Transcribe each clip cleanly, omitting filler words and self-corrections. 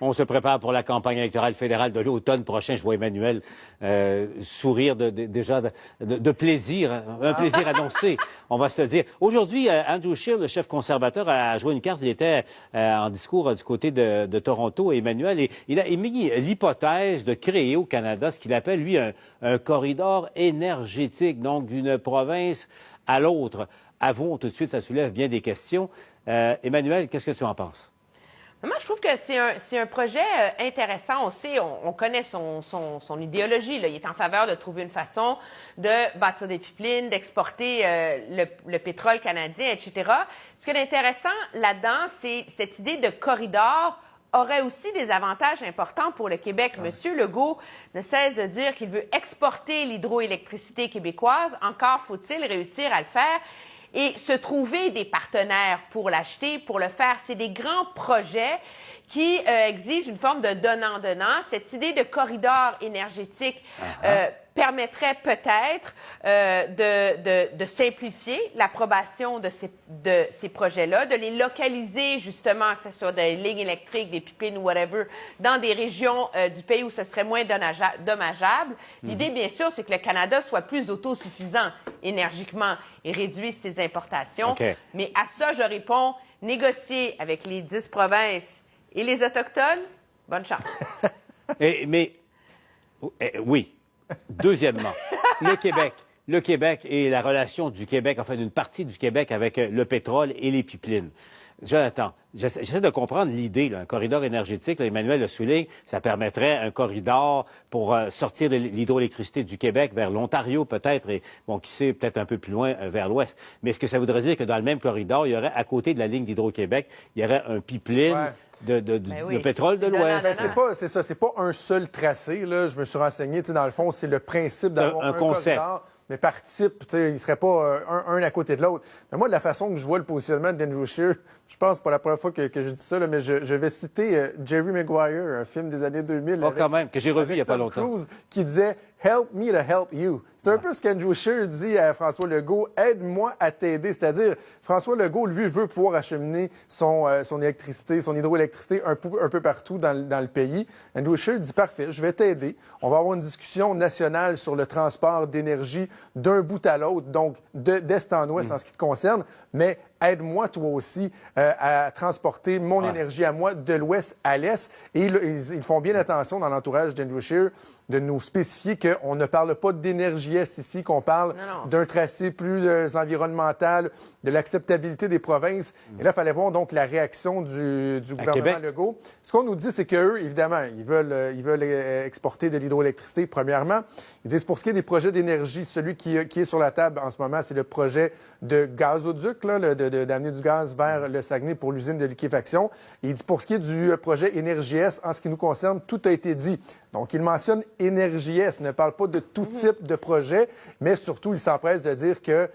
On se prépare pour la campagne électorale fédérale de l'automne prochain. Je vois Emmanuel sourire déjà de plaisir, un plaisir annoncé, on va se le dire. Aujourd'hui, Andrew Scheer, le chef conservateur, a joué une carte. Il était en discours du côté de Toronto, Emmanuel, et il a émis l'hypothèse de créer au Canada ce qu'il appelle, lui, un corridor énergétique, donc d'une province à l'autre. Avouons tout de suite, ça soulève bien des questions. Emmanuel, qu'est-ce que tu en penses? Moi, je trouve que c'est un projet intéressant. On sait, on connaît son idéologie. Là. Il est en faveur de trouver une façon de bâtir des pipelines, d'exporter le pétrole canadien, etc. Ce qui est intéressant là-dedans, c'est cette idée de corridor aurait aussi des avantages importants pour le Québec. Monsieur Legault ne cesse de dire qu'il veut exporter l'hydroélectricité québécoise. Encore faut-il réussir à le faire et se trouver des partenaires pour l'acheter, pour le faire. C'est des grands projets qui exigent une forme de donnant-donnant. Cette idée de corridor énergétique permettrait peut-être de simplifier l'approbation de ces projets-là, de les localiser justement, que ce soit des lignes électriques, des pipelines ou whatever, dans des régions du pays où ce serait moins dommageable. L'idée, bien sûr, c'est que le Canada soit plus autosuffisant énergiquement et réduise ses importations. Okay. Mais à ça, je réponds, négocier avec les 10 provinces et les Autochtones, bonne chance. Oui. Deuxièmement, le Québec et la relation du Québec, enfin d'une partie du Québec avec le pétrole et les pipelines. Jonathan, j'essaie de comprendre l'idée, un corridor énergétique, là, Emmanuel le souligne, ça permettrait un corridor pour sortir de l'hydroélectricité du Québec vers l'Ontario peut-être, et bon, qui sait, peut-être un peu plus loin vers l'ouest. Mais est-ce que ça voudrait dire que dans le même corridor, il y aurait, à côté de la ligne d'Hydro-Québec, il y aurait un pipeline de pétrole de l'Ouest? C'est ça, c'est pas un seul tracé, là. Je me suis renseigné, dans le fond, c'est le principe d'avoir un concept. Corridor, mais par type, il ne serait pas un à côté de l'autre. Mais moi, de la façon que je vois le positionnement d'Andrew Scheer, je pense que c'est pas la première fois que je dis ça, là, mais je vais citer Jerry Maguire, un film des années 2000. Oh, quand même, que j'ai revu il n'y a pas longtemps. Cruise, qui disait « Help me to help you ». C'est un peu ce qu'Andrew Scheer dit à François Legault, « Aide-moi à t'aider ». C'est-à-dire, François Legault, lui, veut pouvoir acheminer son électricité, son hydroélectricité un peu partout dans le pays. Andrew Scheer dit « Parfait, je vais t'aider. On va avoir une discussion nationale sur le transport d'énergie d'un bout à l'autre, donc d'est en ouest en ce qui te concerne, mais aide-moi toi aussi à transporter mon énergie à moi de l'ouest à l'est. » Et ils font bien attention dans l'entourage d'Andrew Scheer de nous spécifier qu'on ne parle pas d'énergie est ici, qu'on parle d'un tracé plus environnemental, de l'acceptabilité des provinces. Et là, il fallait voir donc la réaction du gouvernement Legault. Ce qu'on nous dit, c'est qu'eux, évidemment, ils veulent exporter de l'hydroélectricité, premièrement. Ils disent, pour ce qui est des projets d'énergie, celui qui est sur la table en ce moment, c'est le projet de gazoduc, d'amener du gaz vers le Saguenay pour l'usine de liquéfaction. Et il dit, pour ce qui est du projet Énergie Est, en ce qui nous concerne, tout a été dit. Donc, il mentionne Énergie Est, ne parle pas de tout type de projet, mais surtout, il s'empresse de dire que,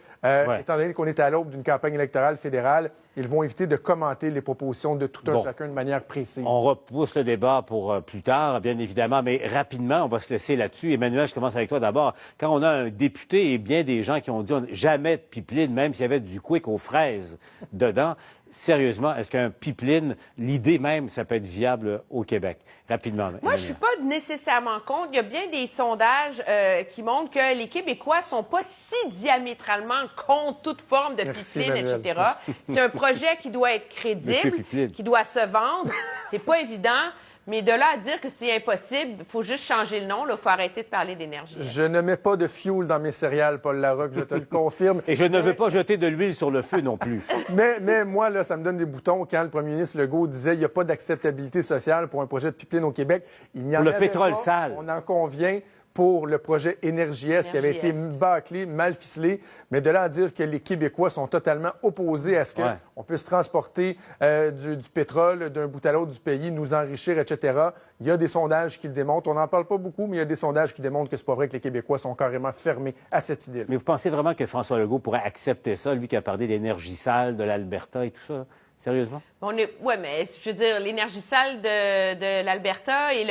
étant donné qu'on est à l'aube d'une campagne électorale fédérale, ils vont éviter de commenter les propositions de tout un chacun de manière précise. On repousse le débat pour plus tard, bien évidemment, mais rapidement, on va se laisser là-dessus. Emmanuel, je commence avec toi d'abord. Quand on a un député et bien des gens qui ont dit jamais de pipeline, même s'il y avait du quick aux fraises dedans, sérieusement, est-ce qu'un pipeline, l'idée même, ça peut être viable au Québec? Rapidement. Moi, je suis pas nécessairement contre. Il y a bien des sondages qui montrent que les Québécois sont pas si diamétralement contre toute forme de pipeline, etc. C'est un projet qui doit être crédible, qui doit se vendre. C'est pas évident. Mais de là à dire que c'est impossible, il faut juste changer le nom. Il faut arrêter de parler d'énergie. Je ne mets pas de fuel dans mes céréales, Paul Larocque, je te le confirme. Et je ne veux pas jeter de l'huile sur le feu non plus. mais moi, là, ça me donne des boutons quand le premier ministre Legault disait qu'il n'y a pas d'acceptabilité sociale pour un projet de pipeline au Québec. Il n'y en pour avait le pétrole pas, sale. On en convient. Pour le projet Énergie Est, qui avait été bâclé, mal ficelé. Mais de là à dire que les Québécois sont totalement opposés à ce qu'on puisse transporter du pétrole d'un bout à l'autre du pays, nous enrichir, etc. Il y a des sondages qui le démontrent. On n'en parle pas beaucoup, mais il y a des sondages qui démontrent que c'est pas vrai que les Québécois sont carrément fermés à cette idée-là. Mais vous pensez vraiment que François Legault pourrait accepter ça, lui qui a parlé d'énergie sale, de l'Alberta et tout ça? Sérieusement? Oui, mais je veux dire, l'énergie sale de l'Alberta et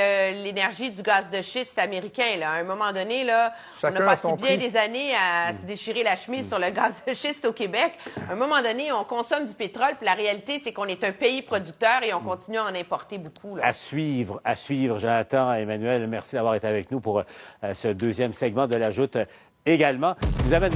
l'énergie du gaz de schiste américain, là, à un moment donné, là, Chacun on a a passé son bien prix. des années à se déchirer la chemise sur le gaz de schiste au Québec. À un moment donné, on consomme du pétrole, puis la réalité, c'est qu'on est un pays producteur et on continue à en importer beaucoup. Là. À suivre, Jonathan, Emmanuel, merci d'avoir été avec nous pour ce deuxième segment de la Joute également. Je vous amène